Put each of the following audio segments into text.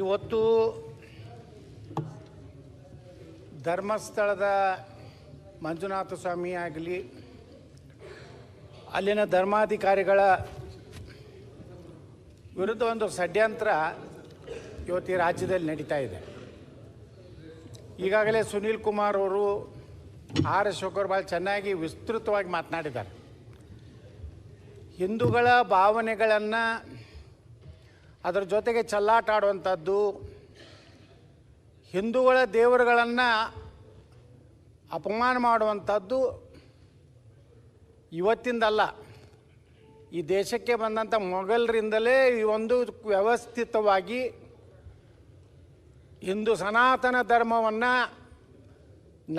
ಇವತ್ತು ಧರ್ಮಸ್ಥಳದ ಮಂಜುನಾಥ ಸ್ವಾಮಿ ಆಗಲಿ ಅಲ್ಲಿನ ಧರ್ಮಾಧಿಕಾರಿಗಳ ವಿರುದ್ಧ ಒಂದು ಷಡ್ಯಂತ್ರ ಇವತ್ತು ಈ ರಾಜ್ಯದಲ್ಲಿ ನಡೀತಾ ಇದೆ. ಈಗಾಗಲೇ ಸುನೀಲ್ ಕುಮಾರ್ ಅವರು ಆರ್ ಅಶೋಕ್ ಭಾಳ ಚೆನ್ನಾಗಿ ವಿಸ್ತೃತವಾಗಿ ಮಾತನಾಡಿದ್ದಾರೆ. ಹಿಂದೂಗಳ ಭಾವನೆಗಳನ್ನು ಅದರ ಜೊತೆಗೆ ಚೆಲ್ಲಾಟ ಆಡುವಂಥದ್ದು, ಹಿಂದೂಗಳ ದೇವರುಗಳನ್ನು ಅಪಮಾನ ಮಾಡುವಂಥದ್ದು ಇವತ್ತಿಂದಲ್ಲ, ಈ ದೇಶಕ್ಕೆ ಬಂದಂಥ ಮೊಘಲರಿಂದಲೇ ಈ ಒಂದು ವ್ಯವಸ್ಥಿತವಾಗಿ ಹಿಂದೂ ಸನಾತನ ಧರ್ಮವನ್ನು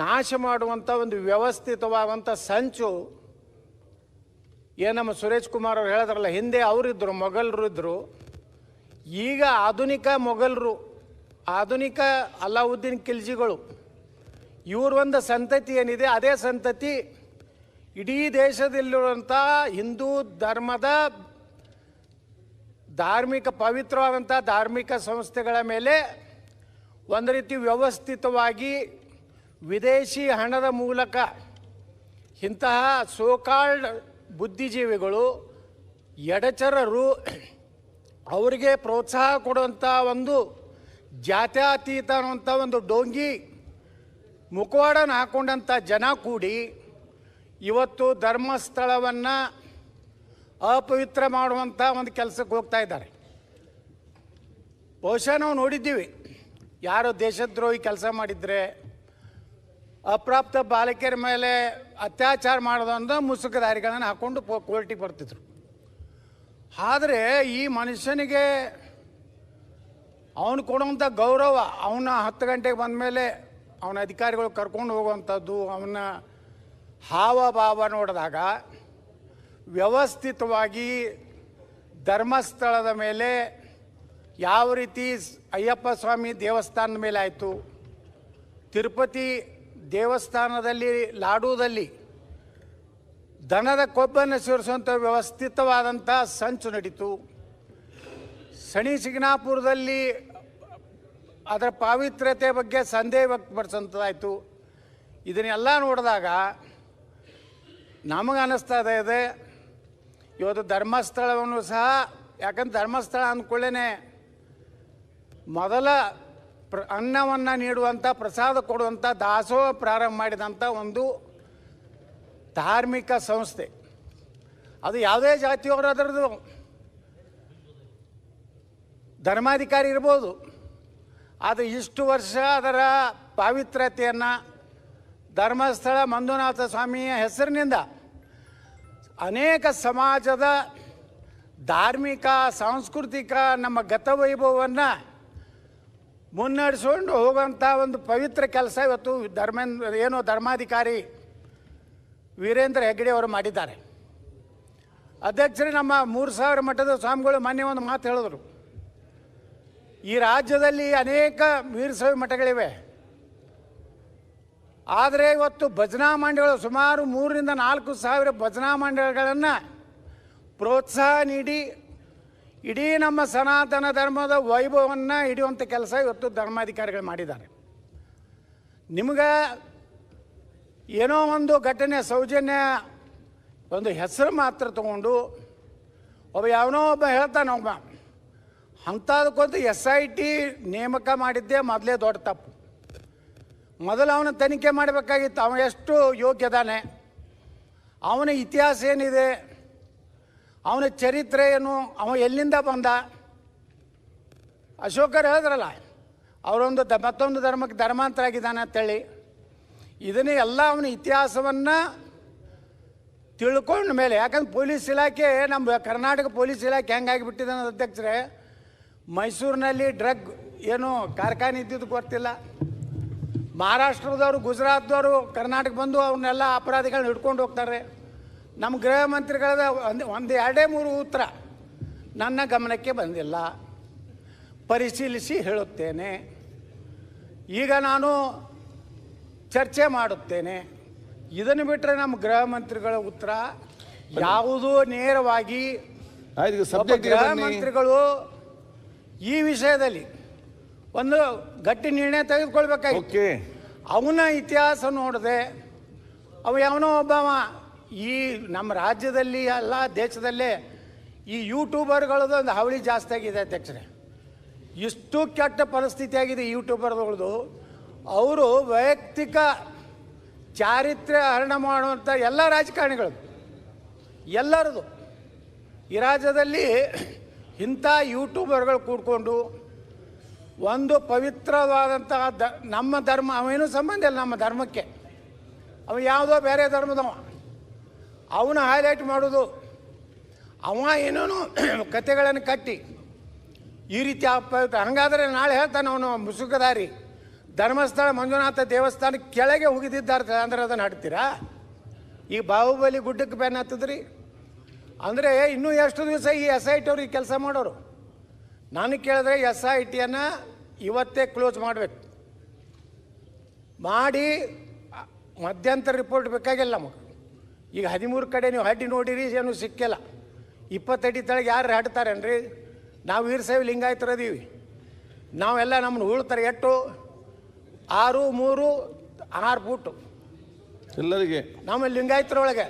ನಾಶ ಮಾಡುವಂಥ ಒಂದು ವ್ಯವಸ್ಥಿತವಾದಂಥ ಸಂಚು ನಮ್ಮ ಸುರೇಶ್ ಕುಮಾರ್ ಅವರು ಹೇಳಿದ್ರಲ್ಲ, ಹಿಂದೆ ಅವರಿದ್ದರು, ಮೊಘಲರು ಇದ್ದರು. ಈಗ ಆಧುನಿಕ ಮೊಘಲರು, ಆಧುನಿಕ ಅಲಾವುದ್ದೀನ್ ಖಿಲ್ಜಿಗಳು, ಇವರು ಒಂದು ಸಂತತಿ ಏನಿದೆ, ಅದೇ ಸಂತತಿ ಇಡೀ ದೇಶದಲ್ಲಿರುವಂಥ ಹಿಂದೂ ಧರ್ಮದ ಪವಿತ್ರವಾದಂಥ ಧಾರ್ಮಿಕ ಸಂಸ್ಥೆಗಳ ಮೇಲೆ ಒಂದು ರೀತಿ ವ್ಯವಸ್ಥಿತವಾಗಿ ವಿದೇಶಿ ಹಣದ ಮೂಲಕ ಇಂತಹ ಸೋಕಾಲ್ಡ್ ಬುದ್ಧಿಜೀವಿಗಳು, ಎಡಚರರು, ಅವರಿಗೆ ಪ್ರೋತ್ಸಾಹ ಕೊಡುವಂಥ ಒಂದು ಜಾತ್ಯತೀತ ಅನ್ನುವಂಥ ಒಂದು ಡೋಂಗಿ ಮುಖವಾಡನ ಹಾಕೊಂಡಂಥ ಜನ ಕೂಡಿ ಇವತ್ತು ಧರ್ಮಸ್ಥಳವನ್ನು ಅಪವಿತ್ರ ಮಾಡುವಂಥ ಒಂದು ಕೆಲಸಕ್ಕೆ ಹೋಗ್ತಾ ಇದ್ದಾರೆ. ಬಹುಶಃ ನಾವು ನೋಡಿದ್ದೀವಿ, ಯಾರು ದೇಶದ್ರೋಹಿ ಕೆಲಸ ಮಾಡಿದರೆ, ಅಪ್ರಾಪ್ತ ಬಾಲಕಿಯರ ಮೇಲೆ ಅತ್ಯಾಚಾರ ಮಾಡೋದಂದ್ರೆ ಮುಸುಕದಾರಿಗಳನ್ನು ಹಾಕ್ಕೊಂಡು ಕೋರ್ಟಿಗೆ ಬರ್ತಿದ್ರು. ಆದರೆ ಈ ಮನುಷ್ಯನಿಗೆ ಅವನು ಕೊಡುವಂಥ ಗೌರವ, ಅವನ 10 ಗಂಟೆಗೆ ಬಂದ ಮೇಲೆ ಅವನ ಅಧಿಕಾರಿಗಳು ಕರ್ಕೊಂಡು ಹೋಗುವಂಥದ್ದು, ಅವನ ಹಾವಭಾವ ನೋಡಿದಾಗ ವ್ಯವಸ್ಥಿತವಾಗಿ ಧರ್ಮಸ್ಥಳದ ಮೇಲೆ ಯಾವ ರೀತಿ ಅಯ್ಯಪ್ಪ ಸ್ವಾಮಿ ದೇವಸ್ಥಾನದ ಮೇಲೆ ಆಯಿತು, ತಿರುಪತಿ ದೇವಸ್ಥಾನದಲ್ಲಿ ಲಾಡೂದಲ್ಲಿ ದನದ ಕೊಬ್ಬನ್ನು ಸೇರಿಸುವಂಥ ವ್ಯವಸ್ಥಿತವಾದಂಥ ಸಂಚು ನಡೀತು. ಶನಿ ಶಿಂಗಣಾಪುರದಲ್ಲಿ ಅದರ ಪಾವಿತ್ರ್ಯತೆ ಬಗ್ಗೆ ಸಂದೇಹ ವ್ಯಕ್ತಪಡಿಸೋಂಥದ್ದಾಯಿತು. ಇದನ್ನೆಲ್ಲ ನೋಡಿದಾಗ ನಮಗೆ ಅನ್ನಿಸ್ತಾ ಇದೆ, ಇವತ್ತು ಧರ್ಮಸ್ಥಳವನ್ನು ಸಹ, ಯಾಕಂದ್ರೆ ಧರ್ಮಸ್ಥಳ ಅಂದ್ಕೊಳ್ಳೇ ಮೊದಲ ಅನ್ನವನ್ನು ನೀಡುವಂಥ, ಪ್ರಸಾದ ಕೊಡುವಂಥ ದಾಸೋಹ ಪ್ರಾರಂಭ ಮಾಡಿದಂಥ ಒಂದು ಧಾರ್ಮಿಕ ಸಂಸ್ಥೆ. ಅದು ಯಾವುದೇ ಜಾತಿಯವರು ಅದರದ್ದು ಧರ್ಮಾಧಿಕಾರಿ ಇರ್ಬೋದು, ಆದರೆ ಇಷ್ಟು ವರ್ಷ ಅದರ ಪಾವಿತ್ರ್ಯತೆಯನ್ನು ಧರ್ಮಸ್ಥಳ ಮಂಜುನಾಥ ಸ್ವಾಮಿಯ ಹೆಸರಿನಿಂದ ಅನೇಕ ಸಮಾಜದ ಧಾರ್ಮಿಕ ಸಾಂಸ್ಕೃತಿಕ ನಮ್ಮ ಗತವೈಭವವನ್ನು ಮುನ್ನಡೆಸ್ಕೊಂಡು ಹೋಗುವಂಥ ಒಂದು ಪವಿತ್ರ ಕೆಲಸ ಇವತ್ತು ಧರ್ಮಾಧಿಕಾರಿ ವೀರೇಂದ್ರ ಹೆಗ್ಗಡೆ ಅವರು ಮಾಡಿದ್ದಾರೆ. ಅಧ್ಯಕ್ಷರೇ, ನಮ್ಮ 3000 ಮಠದ ಸ್ವಾಮಿಗಳು ಮೊನ್ನೆ ಒಂದು ಮಾತು ಹೇಳಿದ್ರು, ಈ ರಾಜ್ಯದಲ್ಲಿ ಅನೇಕ ವೀರಶೈವ ಮಠಗಳಿವೆ, ಆದರೆ ಇವತ್ತು ಭಜನಾ ಮಂಡಳಿಗಳು ಸುಮಾರು 3,000 to 4,000 ಭಜನಾ ಮಂಡಳಿಗಳನ್ನು ಪ್ರೋತ್ಸಾಹ ನೀಡಿ ಇಡೀ ನಮ್ಮ ಸನಾತನ ಧರ್ಮದ ವೈಭವವನ್ನು ಹಿಡಿಯುವಂಥ ಕೆಲಸ ಇವತ್ತು ಧರ್ಮಾಧಿಕಾರಿಗಳು ಮಾಡಿದ್ದಾರೆ. ನಿಮಗೆ ಏನೋ ಒಂದು ಘಟನೆ, ಸೌಜನ್ಯ ಒಂದು ಹೆಸರು ಮಾತ್ರ ತಗೊಂಡು ಯಾವನೋ ಒಬ್ಬ ಹೇಳ್ತಾನೆ, ಅಂಥದಕ್ಕೊಂದು SIT ನೇಮಕ ಮಾಡಿದ್ದೇ ಮೊದಲೇ ದೊಡ್ಡ ತಪ್ಪು. ಮೊದಲು ಅವನ ತನಿಖೆ ಮಾಡಬೇಕಾಗಿತ್ತು, ಅವನು ಎಷ್ಟು ಯೋಗ್ಯದಾನೆ, ಅವನ ಇತಿಹಾಸ ಏನಿದೆ, ಅವನ ಚರಿತ್ರೆ ಏನು, ಅವ ಎಲ್ಲಿಂದ ಬಂದ. ಅಶೋಕರು ಹೇಳಿದ್ರಲ್ಲ, ಅವರೊಂದು ಮತ್ತೊಂದು ಧರ್ಮಕ್ಕೆ ಧರ್ಮಾಂತರ ಆಗಿದ್ದಾನೆ ಅಂತೇಳಿ. ಇದನ್ನೇ ಎಲ್ಲ ಅವನ ಇತಿಹಾಸವನ್ನು ತಿಳ್ಕೊಂಡ ಮೇಲೆ, ಯಾಕಂದ್ರೆ ಪೊಲೀಸ್ ಇಲಾಖೆ, ನಮ್ಮ ಕರ್ನಾಟಕ ಪೊಲೀಸ್ ಇಲಾಖೆ ಹೆಂಗಾಗಿಬಿಟ್ಟಿದೆ ಅನ್ನೋದು ಅಧ್ಯಕ್ಷರೇ, ಮೈಸೂರಿನಲ್ಲಿ ಡ್ರಗ್ ಏನು ಕಾರ್ಖಾನೆ ಇದ್ದಿದ್ದು ಗೊತ್ತಿಲ್ಲ, ಮಹಾರಾಷ್ಟ್ರದವರು ಗುಜರಾತ್ದವರು ಕರ್ನಾಟಕ ಬಂದು ಅವನ್ನೆಲ್ಲ ಅಪರಾಧಿಗಳನ್ನ ಹಿಡ್ಕೊಂಡು ಹೋಗ್ತಾರೆ. ನಮ್ಮ ಗೃಹ ಮಂತ್ರಿಗಳದ ಒಂದು 2-3 ಉತ್ತರ ನನ್ನ ಗಮನಕ್ಕೆ ಬಂದಿಲ್ಲ, ಪರಿಶೀಲಿಸಿ ಹೇಳುತ್ತೇನೆ. ಈಗ ನಾನು ಚರ್ಚೆ ಮಾಡುತ್ತೇನೆ. ಇದನ್ನು ಬಿಟ್ಟರೆ ನಮ್ಮ ಗೃಹ ಮಂತ್ರಿಗಳ ಉತ್ತರ ಯಾವುದೂ ನೇರವಾಗಿ ಗೃಹ ಮಂತ್ರಿಗಳು ಈ ವಿಷಯದಲ್ಲಿ ಒಂದು ಗಟ್ಟಿ ನಿರ್ಣಯ ತೆಗೆದುಕೊಳ್ಬೇಕಾಗಿತ್ತು. ಓಕೆ, ಅವನ ಇತಿಹಾಸ ನೋಡಿದೆ ಅವ ಯಾವನೋ ಒಬ್ಬವ ಈ ನಮ್ಮ ರಾಜ್ಯದಲ್ಲಿ ಅಲ್ಲ ದೇಶದಲ್ಲೇ ಈ ಯೂಟ್ಯೂಬರ್ಗಳದ್ದು ಒಂದು ಹಾವಳಿ ಜಾಸ್ತಿ ಆಗಿದೆ ಅಧ್ಯಕ್ಷರೇ. ಇಷ್ಟು ಕೆಟ್ಟ ಪರಿಸ್ಥಿತಿ ಆಗಿದೆ ಯೂಟ್ಯೂಬರ್ಗಳದು. ಅವರು ವೈಯಕ್ತಿಕ ಚಾರಿತ್ರ್ಯ ಹರಣ ಮಾಡುವಂಥ ಎಲ್ಲ ರಾಜಕಾರಣಿಗಳು ಎಲ್ಲರದು ಈ ರಾಜ್ಯದಲ್ಲಿ ಇಂಥ ಯೂಟ್ಯೂಬರ್ಗಳು ಕೂಡ್ಕೊಂಡು ಒಂದು ಪವಿತ್ರವಾದಂಥ ನಮ್ಮ ಧರ್ಮ, ಅವೇನೂ ಸಂಬಂಧ ಇಲ್ಲ ನಮ್ಮ ಧರ್ಮಕ್ಕೆ, ಅವ ಯಾವುದೋ ಬೇರೆ ಧರ್ಮದವ, ಅವನ ಹೈಲೈಟ್ ಮಾಡೋದು, ಅವ ಏನೇನೋ ಕತೆಗಳನ್ನು ಕಟ್ಟಿ ಈ ರೀತಿ ಹಂಗಾದರೆ ನಾಳೆ ಹೇಳ್ತಾನೆ ಅವನು ಮುಸುಕದಾರಿ ಧರ್ಮಸ್ಥಳ ಮಂಜುನಾಥ ದೇವಸ್ಥಾನ ಕೆಳಗೆ ಹೋಗಿದ್ದಾರೆ ಅಂದ್ರೆ ಅದನ್ನು ಹಾಡ್ತೀರಾ? ಈಗ ಬಾಹುಬಲಿ ಗುಡ್ಡಕ್ಕೆ ಬೆನ್ನ ಹತ್ತದ್ರಿ ಅಂದರೆ ಇನ್ನೂ ಎಷ್ಟು ದಿವಸ ಈ SIT ಅವ್ರು ಈ ಕೆಲಸ ಮಾಡೋರು? ನನಗೆ ಕೇಳಿದ್ರೆ SITಯನ್ನು ಇವತ್ತೇ ಕ್ಲೋಸ್ ಮಾಡಬೇಕು, ಮಾಡಿ ಮಧ್ಯಂತರ ರಿಪೋರ್ಟ್ ಬೇಕಾಗಿಲ್ಲ ನಮಗೆ. ಈಗ 13 ಕಡೆ ನೀವು ಹಡ್ಡಿ ನೋಡಿರಿ, ಏನು ಸಿಕ್ಕಿಲ್ಲ. 20 ಅಡಿ ತಳಗೆ ಯಾರು ಹಾಡ್ತಾರೇನ್ರಿ? ನಾವು ವೀರಶೈವ ಲಿಂಗಾಯತರದೀವಿ, ನಾವೆಲ್ಲ ನಮ್ಮನ್ನು ಉಳ್ತಾರೆ. ಎಷ್ಟು 6, 3, 6 ಫೂಟು ಎಲ್ಲರಿಗೆ ನಮ್ಮ ಲಿಂಗಾಯತರೊಳಗೆ.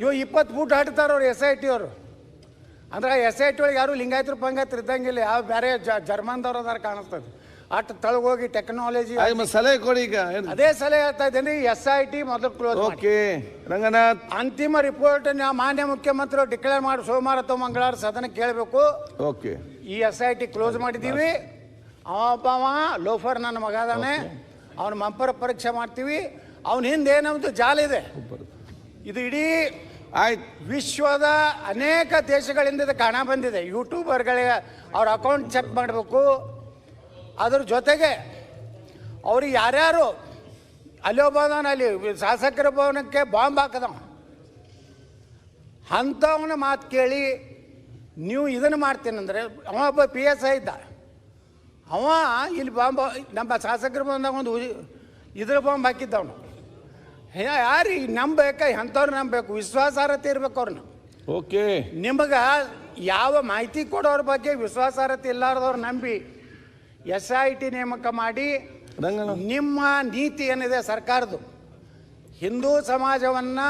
ಇವು 20 ಫೂಟ್ ಹಾಡ್ತಾರವ್ರು SIT ಅವರು. ಅಂದ್ರೆ SIT ಒಳಗೆ ಯಾರು ಲಿಂಗಾಯತರು ಪಂಗಾಯತರು ಇದ್ದಂಗಿಲ್ಲ, ಯಾವ ಬೇರೆ ಜರ್ಮನ್ದವ್ರು ಅದಾರ ಕಾಣಿಸ್ತದೆ. ಅಷ್ಟು ತಳಗೋಗಿ ಟೆಕ್ನಾಲಜಿ ಸಲಹೆ ಕೊಡಿ. ಈಗ ಅದೇ ಸಲಹೆ ಹೇಳ್ತಾ ಇದ್ದೇನೆ, SIT ಮೊದಲು ಕ್ಲೋಸ್. ಓಕೆ ರಂಗನಾಥ್, ಅಂತಿಮ ರಿಪೋರ್ಟ್ ಮಾನ್ಯ ಮುಖ್ಯಮಂತ್ರಿ ಡಿಕ್ಲೇರ್ ಮಾಡಿ ಸೋಮವಾರ ಅಥವಾ ಮಂಗಳವಾರ ಸದನಕ್ಕೆ ಕೇಳಬೇಕು. ಓಕೆ, ಈ SIT ಕ್ಲೋಸ್ ಮಾಡಿದ್ದೀವಿ. ಅವಬ್ಬವ ಲೋಫರ್ ನನ್ನ ಮಗ ಅದಾನೆ, ಅವನ ಮಂಪರ ಪರೀಕ್ಷೆ ಮಾಡ್ತೀವಿ. ಅವನ ಹಿಂದೆ ಏನಂತ ಜಾಲ ಇದೆ. ಇದು ಇಡೀ ವಿಶ್ವದ ಅನೇಕ ದೇಶಗಳಿಂದ ಇದು ಕಾಣ ಬಂದಿದೆ. ಯೂಟ್ಯೂಬರ್ಗಳಿಗೆ ಅವ್ರ ಅಕೌಂಟ್ ಚೆಕ್ ಮಾಡಬೇಕು. ಅದ್ರ ಜೊತೆಗೆ ಅವ್ರಿಗೆ ಯಾರ್ಯಾರು ಅಲ್ಲಿ ಒಬ್ಬದಾನ, ಅಲ್ಲಿ ಶಾಸಕರ ಭವನಕ್ಕೆ ಬಾಂಬ್ ಹಾಕದವ, ಅಂಥವನ ಮಾತು ಕೇಳಿ ನೀವು ಇದನ್ನು ಮಾಡ್ತೀನಂದರೆ, ಅವ ಒಬ್ಬ PSI ಇದ್ದ, ಅವ ಇಲ್ಲಿ ಬಾಂಬ್ ನಮ್ಮ ಶಾಸಕರ ಭವನದಾಗ ಒಂದು ಇದ್ರ ಬಾಂಬ್ ಹಾಕಿದ್ದವನು. ಯಾರಿಗೆ ನಂಬಬೇಕ? ಅಂಥವ್ರು ನಂಬಬೇಕು, ವಿಶ್ವಾಸಾರ್ಹತೆ ಇರ್ಬೇಕು ಅವ್ರನ್ನ. ಓಕೆ, ನಿಮಗೆ ಯಾವ ಮಾಹಿತಿ ಕೊಡೋರ ಬಗ್ಗೆ ವಿಶ್ವಾಸಾರ್ಹತೆ ಇಲ್ಲಾರ್ದವ್ರು ನಂಬಿ SIT ನೇಮಕ ಮಾಡಿ ನಿಮ್ಮ ನೀತಿ ಏನಿದೆ ಸರ್ಕಾರದ್ದು, ಹಿಂದೂ ಸಮಾಜವನ್ನು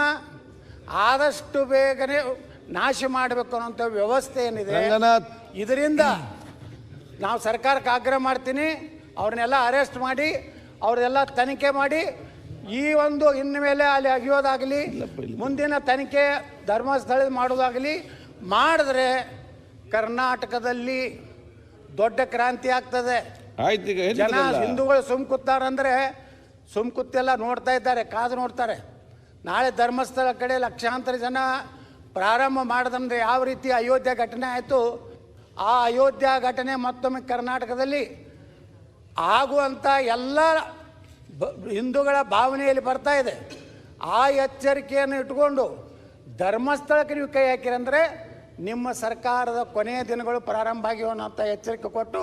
ಆದಷ್ಟು ಬೇಗನೆ ನಾಶ ಮಾಡಬೇಕು ಅನ್ನೋಂಥ ವ್ಯವಸ್ಥೆ ಏನಿದೆ, ಇದರಿಂದ ನಾವು ಸರ್ಕಾರಕ್ಕೆ ಆಗ್ರಹ ಮಾಡ್ತೀನಿ, ಅವ್ರನ್ನೆಲ್ಲ ಅರೆಸ್ಟ್ ಮಾಡಿ ಅವ್ರನ್ನೆಲ್ಲ ತನಿಖೆ ಮಾಡಿ, ಈ ಒಂದು ಇನ್ಮೇಲೆ ಅಲ್ಲಿ ಅಗಿಯೋದಾಗಲಿ, ಮುಂದಿನ ತನಿಖೆ ಧರ್ಮಸ್ಥಳ ಮಾಡೋದಾಗಲಿ ಮಾಡಿದ್ರೆ ಕರ್ನಾಟಕದಲ್ಲಿ ದೊಡ್ಡ ಕ್ರಾಂತಿ ಆಗ್ತದೆ. ಜನ ಹಿಂದೂಗಳು ಸುಮ್ಕುತ್ತಾರಂದ್ರೆ ಸುಮ್ಕುತ್ತೆಲ್ಲ ನೋಡ್ತಾ ಇದ್ದಾರೆ, ಕಾದು ನೋಡ್ತಾರೆ. ನಾಳೆ ಧರ್ಮಸ್ಥಳ ಕಡೆ ಲಕ್ಷಾಂತರ ಜನ ಪ್ರಾರಂಭ ಮಾಡಿದಂದ್ರೆ ಯಾವ ರೀತಿ ಅಯೋಧ್ಯೆ ಘಟನೆ ಆಯಿತು, ಆ ಅಯೋಧ್ಯೆ ಘಟನೆ ಮತ್ತೊಮ್ಮೆ ಕರ್ನಾಟಕದಲ್ಲಿ ಆಗುವಂಥ ಎಲ್ಲ ಹಿಂದೂಗಳ ಭಾವನೆಯಲ್ಲಿ ಬರ್ತಾ ಇದೆ. ಆ ಎಚ್ಚರಿಕೆಯನ್ನು ಇಟ್ಕೊಂಡು ಧರ್ಮಸ್ಥಳಕ್ಕೆ ನೀವು ಕೈ ಹಾಕಿರಂದರೆ ನಿಮ್ಮ ಸರ್ಕಾರದ ಕೊನೆಯ ದಿನಗಳು ಪ್ರಾರಂಭ ಆಗಿವೆ ಅನ್ನೋಂಥ ಎಚ್ಚರಿಕೆ ಕೊಟ್ಟು,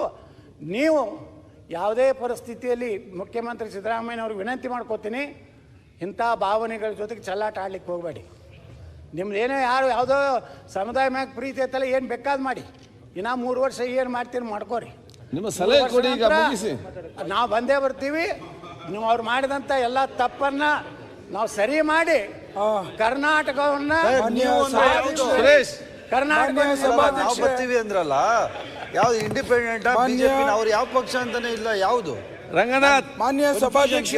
ನೀವು ಯಾವುದೇ ಪರಿಸ್ಥಿತಿಯಲ್ಲಿ ಮುಖ್ಯಮಂತ್ರಿ ಸಿದ್ದರಾಮಯ್ಯನವ್ರಿಗೆ ವಿನಂತಿ ಮಾಡ್ಕೋತೀನಿ, ಇಂಥ ಭಾವನೆಗಳ ಜೊತೆಗೆ ಚೆಲ್ಲಾಟ ಆಡ್ಲಿಕ್ಕೆ ಹೋಗಬೇಡಿ. ನಿಮ್ದು ಏನೋ ಯಾರು ಯಾವುದೋ ಸಮುದಾಯ ಮ್ಯಾಗ ಪ್ರೀತಿ ಐತಲ್ಲ, ಏನು ಬೇಕಾದ್ ಮಾಡಿ, ಇನ್ನೂ 3 ವರ್ಷ ಏನು ಮಾಡ್ತೀರಿ ಮಾಡ್ಕೋರಿ. ನಿಮ್ಮ ಸಲಹೆ ಕೊಡಿ, ಈಗ ಮುಗಿಸಿ. ನಾವು ಬಂದೇ ಬರ್ತೀವಿ. ನೀವು ಅವ್ರು ಮಾಡಿದಂಥ ಎಲ್ಲ ತಪ್ಪನ್ನು ನಾವು ಸರಿ ಮಾಡಿ ಕರ್ನಾಟಕವನ್ನು ಬರ್ತೀವಿ ಅಂದ್ರಲ್ಲ, ಯಾವ್ದು ಇಂಡಿಪೆಂಡೆಂಟ್ ಬಿಜೆಪಿ ಅವ್ರು ಯಾವ ಪಕ್ಷ ಅಂತಾನೆ ಇಲ್ಲ. ಯಾವುದು ರಂಗನಾಥ್ ಮಾನ್ಯ ಸಭಾಧ್ಯಕ್ಷ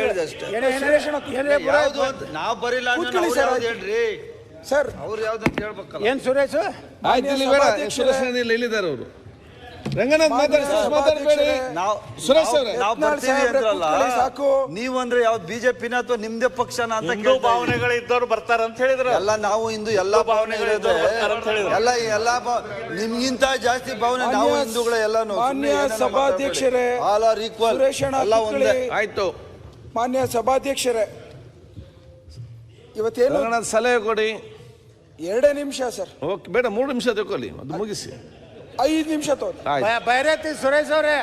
ನಾವು ಬರಿಲ್ಲ ಹೇಳ್ರಿ ಸರ್, ಅವ್ರು ಯಾವ್ದಂತ ಹೇಳ್ಬೇಕಲ್ಲ. ಏನ್ ಸುರೇಶ್? ಸುರೇಶ್ ಇಲ್ಲಿದ್ದಾರೆ ಅವರು. ರಂಗನಾಥ್ ಮಾತಾಡಬೇಡಿ. ಸುರೇಶ್ ಅವರೇ, ನಾವು ಬರ್ತೀವಿ ಅಂದ್ರಲ್ಲ, ನೀವು ಅಂದ್ರೆ ಯಾವ್ದು ಬಿಜೆಪಿನ ಅಥವಾ ನಿಮ್ದೇ ಪಕ್ಷನ ಅಂತ ಭಾವನೆಗಳು ಇದ್ದವ್ರು ಬರ್ತಾರ ಅಂತ ಹೇಳಿದ್ರು. ಎಲ್ಲ ನಾವು ಹಿಂದೂ ಎಲ್ಲಾ ಭಾವನೆಗಳಿದೆ, ಎಲ್ಲ ನಿಮ್ಗಿಂತ ಜಾಸ್ತಿ ಭಾವನೆ ನಾವು ಹಿಂದೂಗಳ ಎಲ್ಲಾನು. ಮಾನ್ಯ ಸಭಾಧ್ಯಕ್ಷರೇ, ಆಲ್ ಆರ್ ಈಕ್ವಲ್, ಎಲ್ಲ ಒಂದೇ. ಆಯ್ತು. ಮಾನ್ಯ ಸಭಾಧ್ಯಕ್ಷರೇ, ಇವತ್ತೇನು ರಂಗನಾಥ್ ಸಲಹೆ ಕೊಡಿ. 2 ನಿಮಿಷ ಸರ್. ಓಕೆ, ಬೇಡ 3 ನಿಮಿಷ ತಗೊಳ್ಳಿ, ಅದು ಮುಗಿಸಿ. 5 ನಿಮಿಷ ತೋರಿ. ಬೈರತಿ ಸುರೇಶ್ ಅವರೇ,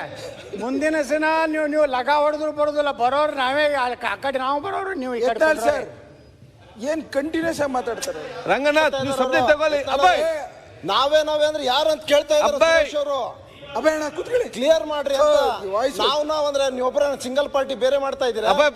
ಮುಂದಿನ ದಿನ ನೀವು ಲಗ ಹೊಡೆದ್ರು ಬರೋದಿಲ್ಲ, ಬರೋರು ನಾವೇ, ಆ ಕಡೆ ನಾವು ಬರೋರು ನೀವು ಈ ಕಡೆ ಸರ್. ಏನ್ ಕಂಟಿನ್ಯೂಸ್ ಆಗಿ ಮಾತಾಡ್ತಾರೆ ರಂಗನಾಥ್? ನೀವು ಸಬ್ಜೆಕ್ಟ್ ತಗೊಳ್ಳಿ. ಅಬ್ಬಾಯ್ ನಾವೇ ಅಂದ್ರೆ ಯಾರು ಅಂತ ಕೇಳ್ತಾ ಇದ್ದಾರೆ ಅಬ್ಬಾ. ಸುರೇಶ್ ಅವರು. ಅಭಯಣ್ಣ ಕೂತ್ಕೊಳ್ಳಿ. ಕ್ಲಿಯರ್ ಮಾಡ್ರಿ ಅಂತ. ವಾಯ್ಸ್ ನಾವು ಅಂದ್ರೆ ನೀವೊಬ್ಬರ ಸಿಂಗಲ್ ಪಾರ್ಟಿ ಬೇರೆ ಮಾಡ್ತಾ ಇದ್ದೀರಾ? ಅಬ್ಬಾ